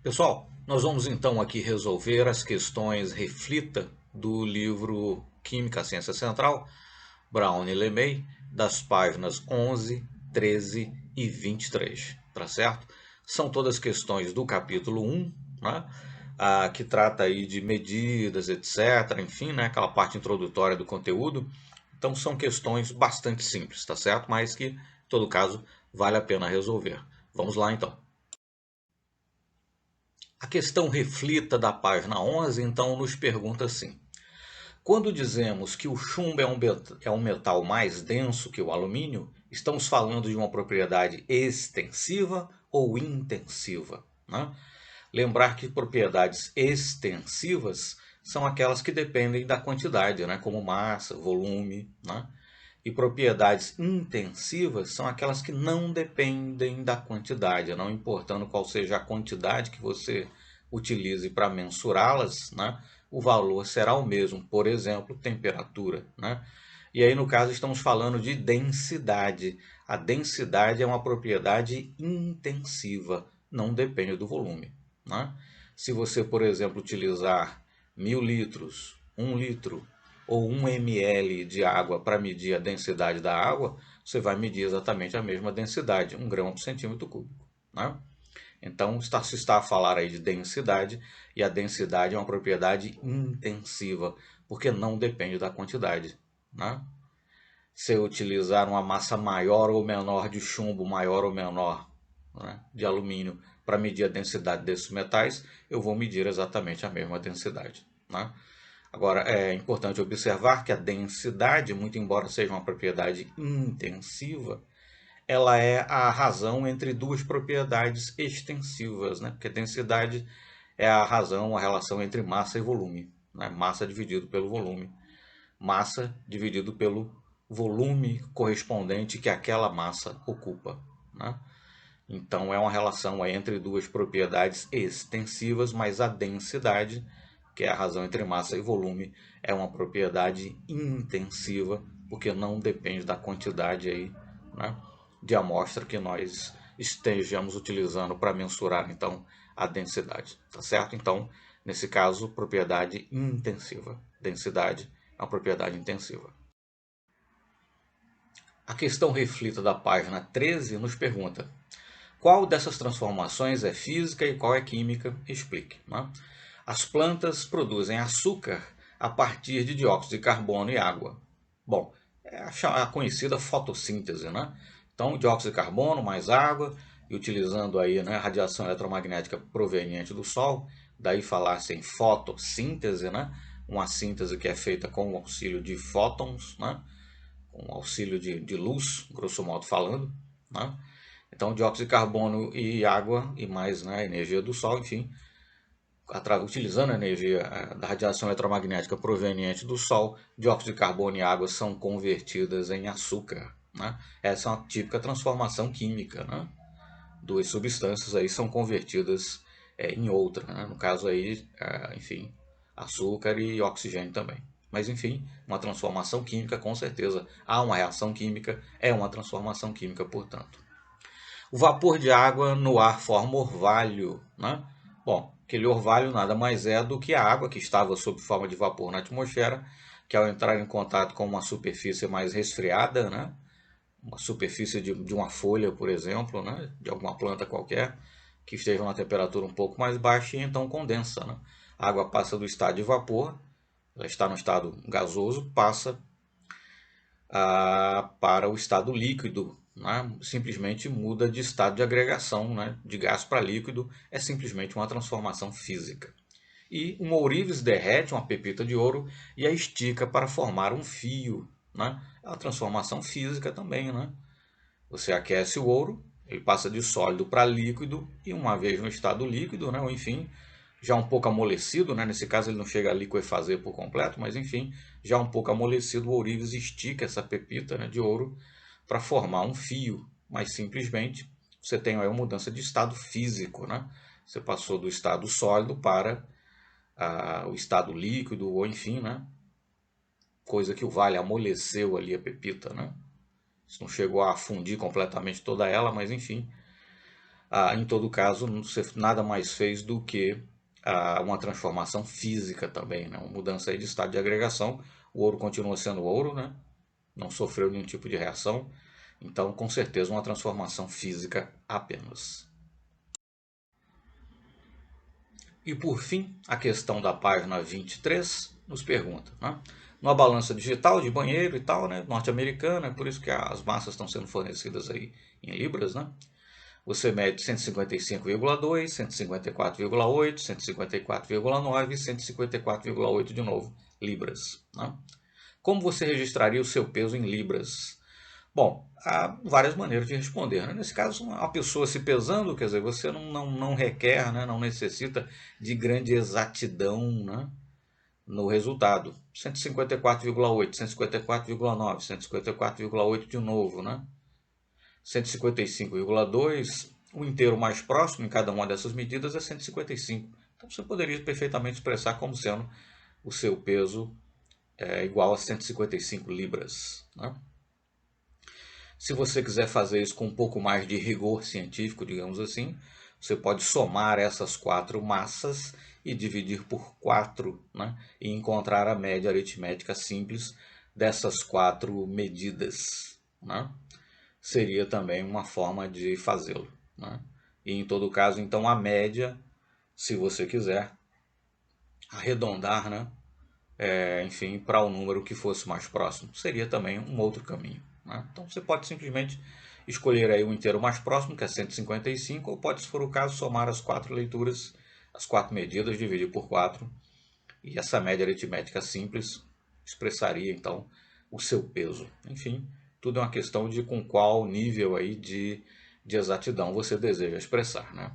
Pessoal, nós vamos então aqui resolver as questões reflita do livro Química, Ciência Central, Brown e LeMay, das páginas 11, 13 e 23, tá certo? São todas questões do capítulo 1, né? Que trata aí de medidas, etc. Enfim, né? Aquela parte introdutória do conteúdo. Então são questões bastante simples, tá certo? Mas que, em todo caso, vale a pena resolver. Vamos lá então. A questão reflita da página 11, então, nos pergunta assim: quando dizemos que o chumbo é um metal mais denso que o alumínio, estamos falando de uma propriedade extensiva ou intensiva, né? Lembrar que propriedades extensivas são aquelas que dependem da quantidade, né? Como massa, volume, né? E propriedades intensivas são aquelas que não dependem da quantidade, não importando qual seja a quantidade que você utilize para mensurá-las, né? O valor será o mesmo, por exemplo, temperatura, né? E aí, no caso, estamos falando de densidade. A densidade é uma propriedade intensiva, não depende do volume, né? Se você, por exemplo, utilizar 1.000 litros, 1 litro ou 1 ml de água para medir a densidade da água, você vai medir exatamente a mesma densidade, 1 grama por centímetro cúbico, né? Então, se está a falar aí de densidade, e a densidade é uma propriedade intensiva, porque não depende da quantidade, né? Se eu utilizar uma massa maior ou menor de chumbo, maior ou menor, né, de alumínio, para medir a densidade desses metais, eu vou medir exatamente a mesma densidade, né? Agora, é importante observar que a densidade, muito embora seja uma propriedade intensiva, ela é a razão entre duas propriedades extensivas, né? Porque densidade é a razão, a relação entre massa e volume, né? Massa dividido pelo volume. Massa dividido pelo volume correspondente que aquela massa ocupa, né? Então é uma relação entre duas propriedades extensivas, mas a densidade, que é a razão entre massa e volume, é uma propriedade intensiva, porque não depende da quantidade aí, né, de amostra que nós estejamos utilizando para mensurar então a densidade, tá certo? Então, nesse caso, propriedade intensiva. Densidade é uma propriedade intensiva. A questão reflita da página 13 nos pergunta: qual dessas transformações é física e qual é química? Explique, né? As plantas produzem açúcar a partir de dióxido de carbono e água. Bom, é a conhecida fotossíntese, né? Então, dióxido de carbono mais água, e utilizando aí, né, a radiação eletromagnética proveniente do Sol, daí falar-se em fotossíntese, né? Uma síntese que é feita com o auxílio de fótons, né? Com o auxílio de luz, grosso modo falando, né? Então, dióxido de carbono e água, e mais, né, a energia do Sol, enfim, utilizando a energia da radiação eletromagnética proveniente do Sol, dióxido de carbono e água são convertidas em açúcar, né? Essa é uma típica transformação química, né? Duas substâncias aí são convertidas em outra, né? No caso aí, enfim, açúcar e oxigênio também. Mas enfim, uma transformação química com certeza. Há uma reação química, é uma transformação química, portanto. O vapor de água no ar forma orvalho, né? Bom, aquele orvalho nada mais é do que a água que estava sob forma de vapor na atmosfera, que ao entrar em contato com uma superfície mais resfriada, né? Uma superfície de uma folha, por exemplo, né? De alguma planta qualquer, que esteja numa temperatura um pouco mais baixa e então condensa, né? A água passa do estado de vapor, ela está no estado gasoso, passa para o estado líquido, né? Simplesmente muda de estado de agregação, né? De gás para líquido, é simplesmente uma transformação física. E um ourives derrete uma pepita de ouro e a estica para formar um fio, né? É uma transformação física também, né? Você aquece o ouro, ele passa de sólido para líquido e uma vez no estado líquido, né? Ou enfim, já um pouco amolecido, né? Nesse caso ele não chega a liquefazer por completo, mas enfim, já um pouco amolecido, o ourives estica essa pepita, né, de ouro para formar um fio, mas simplesmente você tem aí uma mudança de estado físico, né? Você passou do estado sólido para o estado líquido, ou enfim, né? Coisa que o vale amoleceu ali a pepita, né? Isso não chegou a fundir completamente toda ela, mas enfim, Em todo caso, você nada mais fez do que uma transformação física também, né? Uma mudança aí de estado de agregação. O ouro continua sendo ouro, né? Não sofreu nenhum tipo de reação. Então, com certeza, uma transformação física apenas. E por fim, a questão da página 23 nos pergunta, né? Numa balança digital de banheiro e tal, né, norte-americana, é por isso que as massas estão sendo fornecidas aí em libras, né? Você mede 155,2, 154,8, 154,9 e 154,8 de novo, libras, né? Como você registraria o seu peso em libras? Bom, há várias maneiras de responder, né? Nesse caso, a pessoa se pesando, quer dizer, você não requer, né, não necessita de grande exatidão, né, no resultado. 154,8, 154,9, 154,8 de novo, né? 155,2, o inteiro mais próximo em cada uma dessas medidas é 155. Então você poderia perfeitamente expressar como sendo o seu peso igual a 155 libras, né? Se você quiser fazer isso com um pouco mais de rigor científico, digamos assim, você pode somar essas quatro massas e dividir por 4, né, e encontrar a média aritmética simples dessas quatro medidas, né? Seria também uma forma de fazê-lo, né? E em todo caso, então, a média, se você quiser arredondar, né, enfim, para o número que fosse mais próximo. Seria também um outro caminho, né? Então você pode simplesmente escolher aí o inteiro mais próximo, que é 155, ou pode, se for o caso, somar as quatro leituras, as quatro medidas, dividir por 4, e essa média aritmética simples expressaria então o seu peso. Enfim, tudo é uma questão de com qual nível aí de exatidão você deseja expressar, né?